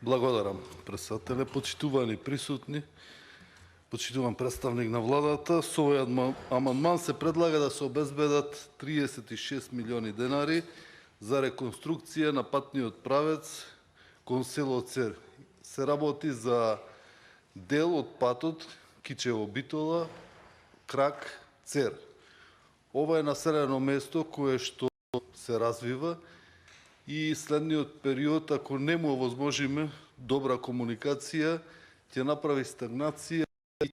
Благодарам, председателе. Почитувани присутни, почитуван представник на владата, со овој амандман се предлага да се обезбедат 36 милиони денари за реконструкција на патниот правец кон село Цер. Се работи за дел од патот Кичево-Битола, крак Цер. Ова е населено место кое што се развива и следниот период, ако не му овозможиме добра комуникација, ќе направи стагнација и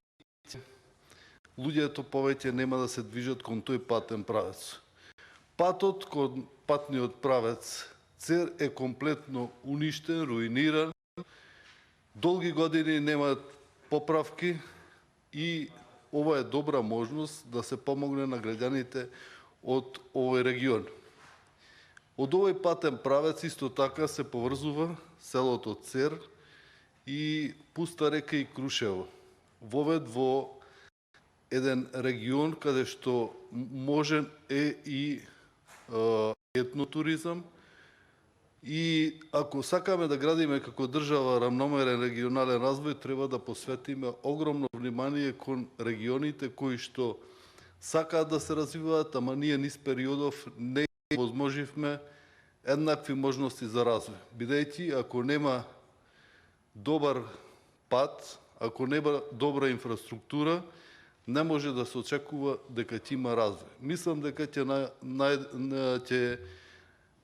луѓето повеќе нема да се движат кон тој патен правец. Патот кон патниот правец Цер е комплетно уништен, руиниран. Долги години немаат поправки и ова е добра можност да се помогне на граѓаните од овој регион. Од овој патен правец исто така се поврзува селото Цер и Пуста река и Крушево. Вовед во еден регион каде што можен е и етнотуризам и ако сакаме да градиме како држава рамномерен регионален развој, треба да посветиме огромно внимание кон регионите кои што сакаат да се развиваат, ама ние низ периодов не возможивме еднакви можности за развој. Бидејќи ако нема добар пат, ако нема добра инфраструктура, не може да се очекува дека ќе има развој. Мислам дека ќе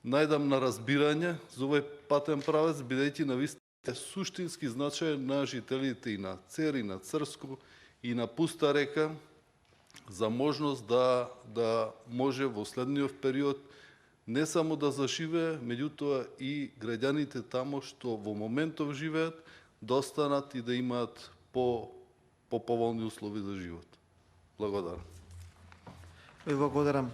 најдам на разбирање за овој патен правец, бидејќи навистина е суштински значаен на жителите и на Цер, и на Црско, и на Пуста река, за можност да може во следниот период не само да заживее, меѓутоа и граѓаните тамо што во моментов живеат, да останат и да имаат по поволни услови за живот. Благодарам. Ви благодарам.